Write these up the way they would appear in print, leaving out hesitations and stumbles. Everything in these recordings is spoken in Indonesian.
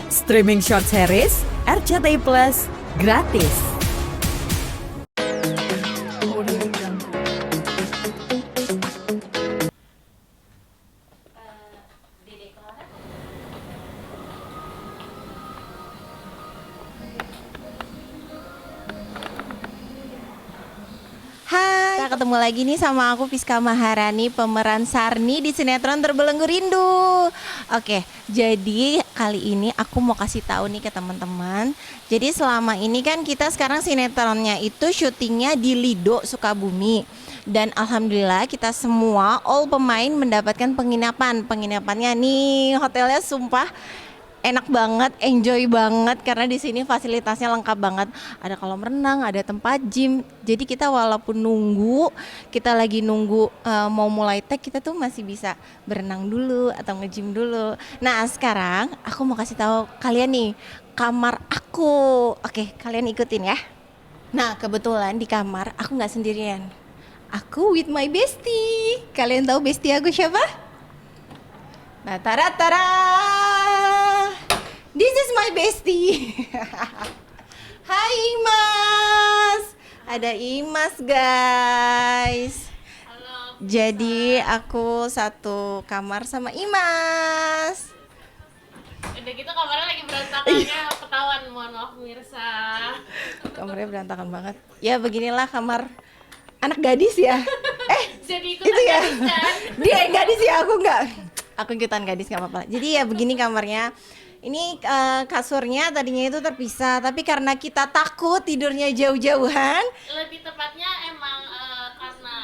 Streaming short series RCTI Plus gratis. Hai, kita ketemu lagi nih sama aku Piska Maharani, pemeran Sarni di sinetron Terbelenggu Rindu. Oke, jadi kali ini aku mau kasih tahu nih ke teman-teman. Jadi selama ini kan kita sekarang sinetronnya itu syutingnya di Lido, Sukabumi. Dan alhamdulillah kita semua all pemain mendapatkan penginapan. Penginapannya nih hotelnya sumpah enak banget, enjoy banget karena di sini fasilitasnya lengkap banget. Ada kolam renang, ada tempat gym. Jadi kita walaupun kita lagi nunggu mau mulai tag, kita tuh masih bisa berenang dulu atau nge-gym dulu. Nah, sekarang aku mau kasih tahu kalian nih kamar aku. Oke, kalian ikutin ya. Nah, kebetulan di kamar aku nggak sendirian. Aku with my bestie. Kalian tahu bestie aku siapa? Nah, tara-tara. This is my bestie. Hai Imas. Ada Imas guys. Halo. Jadi aku satu kamar sama Imas. Udah gitu kamarnya lagi berantakannya ketahuan, mohon maaf pemirsa. Kamarnya berantakan banget. Ya beginilah kamar anak gadis ya. Jadi ikutan Itu ya. gadis kan? Dia yang gadis ya, aku enggak. Aku ikutan gadis nggak apa-apa. Jadi ya begini kamarnya. Ini kasurnya tadinya itu terpisah, tapi karena kita takut tidurnya jauh-jauhan. Lebih tepatnya emang karena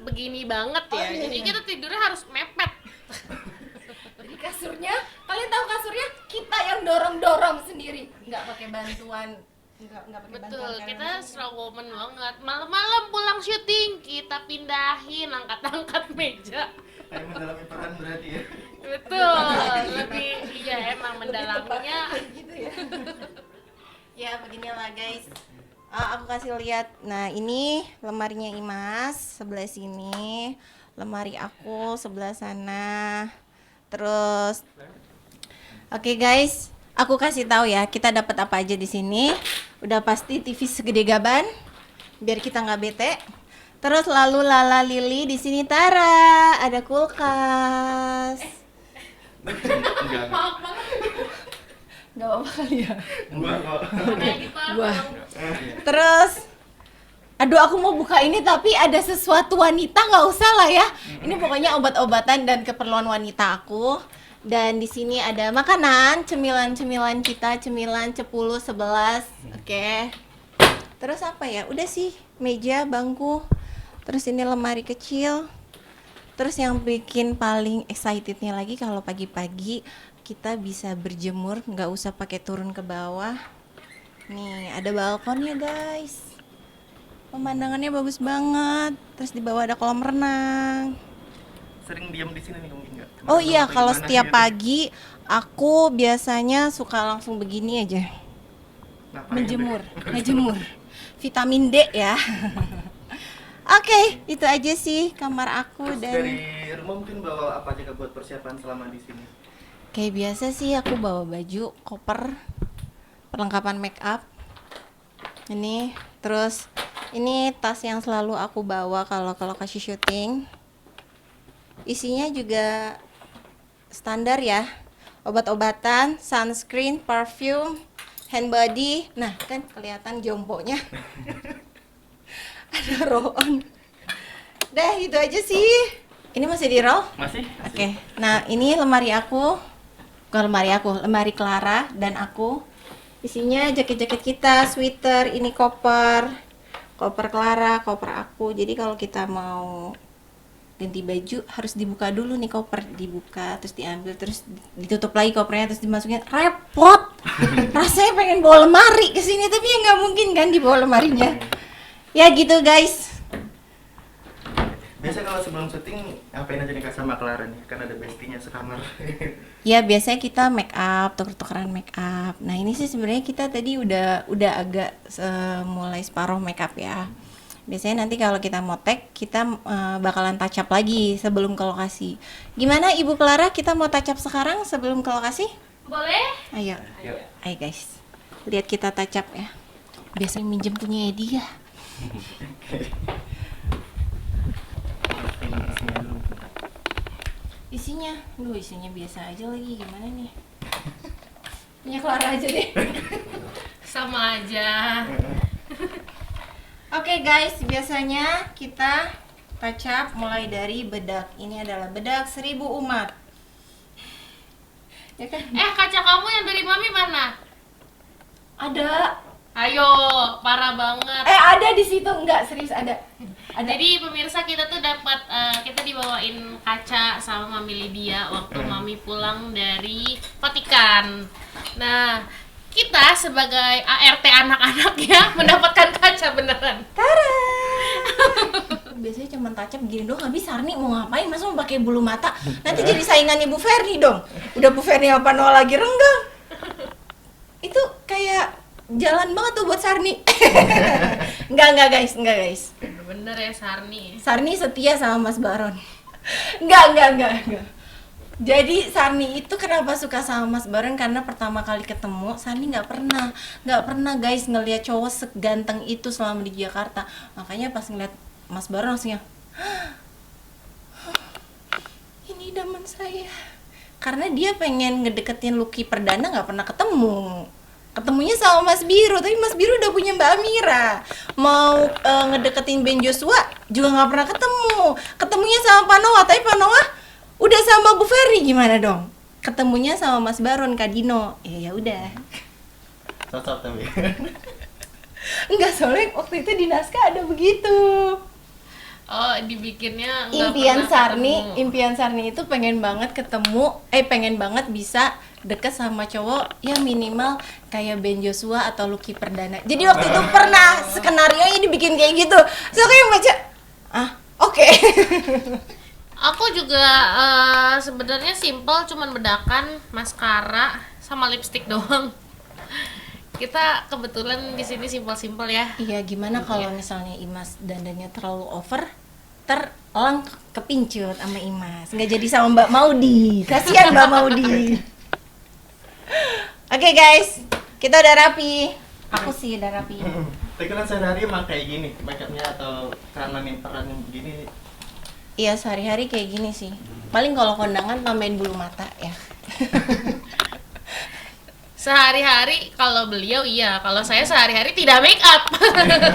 begini banget ya. iya. Jadi kita tidurnya harus mepet. Jadi kasurnya, kalian tahu kasurnya kita yang dorong-dorong sendiri, nggak pakai bantuan, nggak pakai Betul, bantuan kita kalian. strong woman banget. Malam-malam pulang syuting kita pindahin, angkat-angkat meja. Kayak mendalami peran berarti ya. Betul, lebih iya emang mendalaminya. Gitu ya. Ya beginilah guys. Aku kasih lihat. Nah ini lemarinya Imas sebelah sini, lemari aku sebelah sana. Terus, oke guys, aku kasih tahu ya kita dapat apa aja di sini. Udah pasti TV segede gaban, biar kita nggak bete. Terus lalu Lala Lili di sini Tara, ada kulkas. Enggak. Gak apa-apa kali ya. Gua kok. Kayak gitu Wah. dong. Terus, aduh aku mau buka ini tapi ada sesuatu wanita, nggak usah lah ya. Ini pokoknya obat-obatan dan keperluan wanita aku. Dan di sini ada makanan, cemilan-cemilan kita, cemilan 10, 11, oke. Terus apa ya? Udah sih, meja, bangku. Terus ini lemari kecil. Terus yang bikin paling excitednya lagi kalau pagi-pagi kita bisa berjemur, nggak usah pakai turun ke bawah. Nih, ada balkonnya guys. Pemandangannya bagus banget. Terus di bawah ada kolam renang. Sering diam di sini nih mungkin enggak? Oh iya, kalau setiap pagi aku biasanya suka langsung begini aja. Menjemur, ngejemur. Vitamin D ya. Oke, itu aja sih kamar aku Terus dan dari rumah mungkin bawa apa aja buat persiapan selama di sini? kayak biasa sih aku bawa baju, koper, perlengkapan make up. Ini, terus ini tas yang selalu aku bawa kalau lokasi syuting. Isinya juga standar ya. Obat-obatan, sunscreen, parfum, hand body. Nah, kan kelihatan jomponya. Ada roll on. Dah, itu aja sih. Ini masih di roll? Masih? Oke. Nah, ini lemari aku. Bukan lemari aku, lemari Clara dan aku. Isinya jaket-jaket kita, sweater, ini koper. Koper Clara, koper aku. Jadi kalau kita mau ganti baju harus dibuka dulu nih koper, dibuka terus diambil terus ditutup lagi kopernya terus dimasukin, repot. Rasanya pengen bawa lemari ke sini tapi ya nggak mungkin kan dibawa lemarinya. Ya gitu guys. Biasa kalau sebelum syuting ngapain aja nih Kak sama Clara nih? Kan ada bestinya sekamar. Ya biasanya kita make up, tuker-tukeran make up. Nah ini sih sebenarnya kita tadi udah agak mulai separuh make up ya. Biasanya nanti kalau kita mau tag, kita bakalan touch up lagi sebelum ke lokasi. Gimana Ibu Clara, kita mau touch up sekarang sebelum ke lokasi? Boleh? Ayo. Yuk. Ayo guys. Lihat kita touch up ya. Biasanya minjem punya dia. Isinya dulu. Isinya biasa aja lagi, gimana nih? Punya Clara aja deh. Sama aja. Oke guys, biasanya kita touch up mulai dari bedak. Ini adalah bedak 1000 umat. Ya kan? Kaca kamu yang dari mami mana? Ada. Ayo, parah banget. Ada di situ, enggak serius ada. Jadi pemirsa kita tuh dapat kita dibawain kaca sama Mami Lydia waktu Mami pulang dari Vatikan. Nah, kita sebagai ART anak-anak ya mendapatkan kaca beneran. Tara. Biasanya cuma touch up gini doang, habis Sarni mau ngapain? Masa mau pakai bulu mata? Nanti jadi saingannya Bu Ferni dong. Udah Bu Ferni apa Noah lagi renggang. Itu kayak jalan banget tuh buat Sarni. Enggak guys. Bener ya Sarni. Sarni setia sama Mas Baron. Enggak. Jadi Sarni itu kenapa suka sama Mas Baron, karena pertama kali ketemu Sarni nggak pernah guys ngelihat cowok seganteng itu selama di Jakarta. Makanya pas ngeliat Mas Baron langsungnya, ini idaman saya. Karena dia pengen ngedeketin Lucky Perdana, nggak pernah ketemu. Ketemunya sama Mas Biro, tapi Mas Biro udah punya Mbak Amira. Mau ngedeketin Ben Joshua juga nggak pernah ketemu. Ketemunya sama Pak Noah, tapi Pak Noah udah sama Bu Ferry, gimana dong? Ketemunya sama Mas Baron Kadino. Ya udah. Cocok tapi. Enggak, soalnya waktu itu di naskah ada begitu. Oh, dibikinnya nggak Impian pernah Sarni, ketemu. impian Sarni itu pengen banget pengen banget bisa deket sama cowok ya minimal kayak Ben Joshua atau Lucky Perdana. Jadi waktu itu pernah skenario dibikin kayak gitu. So kayak baca, oke. Aku juga sebenarnya simple, cuman bedakan, maskara, sama lipstick doang. Kita kebetulan di sini simple-simple ya. Iya, gimana kalau misalnya Imas dandannya terlalu over, terlang kepincut sama Imas. Nggak jadi sama Mbak Maudi. Kasihan Mbak Maudi. Oke guys, kita udah rapi. Aku sih udah rapi. Tapi kan sehari-hari emang kayak gini makeupnya atau karena peran yang begini. Iya, sehari-hari kayak gini sih. Paling kalau kondangan tambahin bulu mata ya. Sehari-hari kalau beliau iya, kalau saya sehari-hari tidak make up.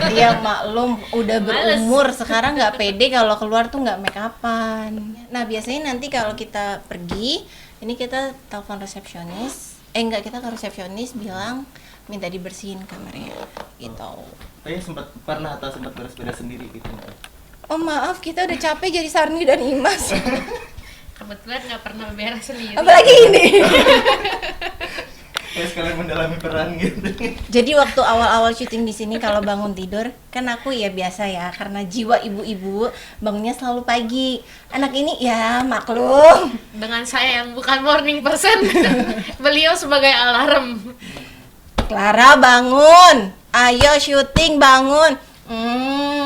Iya maklum, udah Males. berumur sekarang nggak pede kalau keluar tuh nggak make upan. Nah biasanya nanti kalau kita pergi, ini kita telepon resepsionis. Kita ke resepsionis bilang minta dibersihin kamarnya gitu. Tapi pernah beres-beres sendiri gitu. Oh maaf, kita udah capek jadi Sarni dan Imas. Kebetulan nggak pernah beres sendiri. Apalagi ini. Kayak sekalian mendalami peran gitu. Jadi waktu awal-awal syuting di sini kalau bangun tidur, kan aku ya biasa ya, karena jiwa ibu-ibu bangunnya selalu pagi. Anak ini ya maklum. Dengan saya yang bukan morning person, beliau sebagai alarm. Clara bangun, ayo syuting bangun.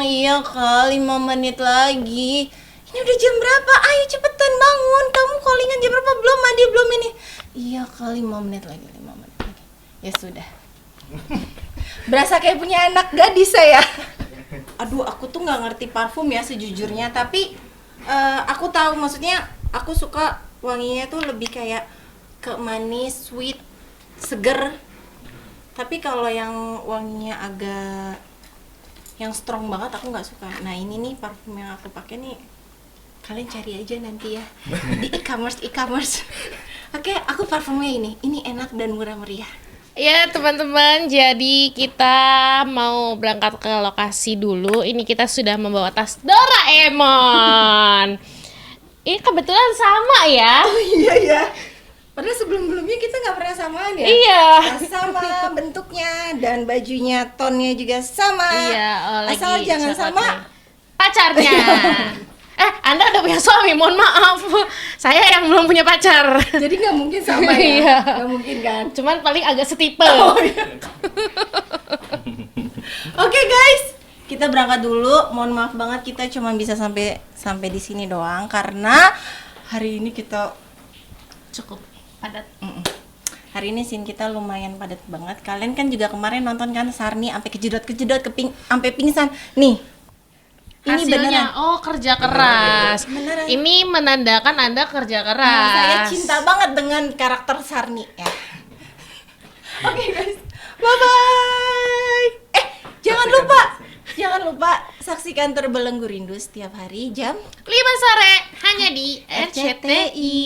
Iya kali 5 menit lagi. Ini udah jam berapa? Ayo cepetan bangun. Kamu callingan jam berapa? Belum mandi, belum ini. Iya kali 5 menit lagi, 5 menit lagi. Ya sudah. Berasa kayak punya anak gadis saya. Aduh, aku tuh nggak ngerti parfum ya sejujurnya. Tapi aku tahu, maksudnya aku suka wanginya tuh lebih kayak ke manis, sweet, seger. Tapi kalau yang wanginya agak yang strong banget aku nggak suka. Nah ini nih parfum yang aku pakai nih, kalian cari aja nanti ya di e-commerce. Oke, aku parfumnya ini enak dan murah meriah. Ya teman-teman, jadi kita mau berangkat ke lokasi dulu. Ini kita sudah membawa tas Doraemon. Ini kebetulan sama ya. Oh iya ya. Padahal sebelum-sebelumnya kita nggak pernah samaan ya. Iya. Tas sama bentuknya dan bajunya, tonnya juga sama. Iya, Asal jangan coklat sama nih. Pacarnya. Anda udah punya suami, mohon maaf. Saya yang belum punya pacar. jadi nggak mungkin sama ya. Iya. Nggak mungkin kan. Cuman paling agak setipe. Oh, iya. Oke guys, kita berangkat dulu. Mohon maaf banget kita cuma bisa sampai di sini doang karena hari ini kita Cukup padat. Hari ini scene kita lumayan padat banget. Kalian kan juga kemarin nonton kan Sarni sampai kejedot-kejedot sampai pingsan. Nih. Ini Hasilnya, beneran. oh kerja keras. Beneran. Ini menandakan Anda kerja Nah, keras. saya cinta banget dengan karakter Sarni ya. Oke guys, bye bye. Jangan lupa saksikan Terbelenggu Rindu setiap hari jam 5 sore hanya di RCTI. RCTI.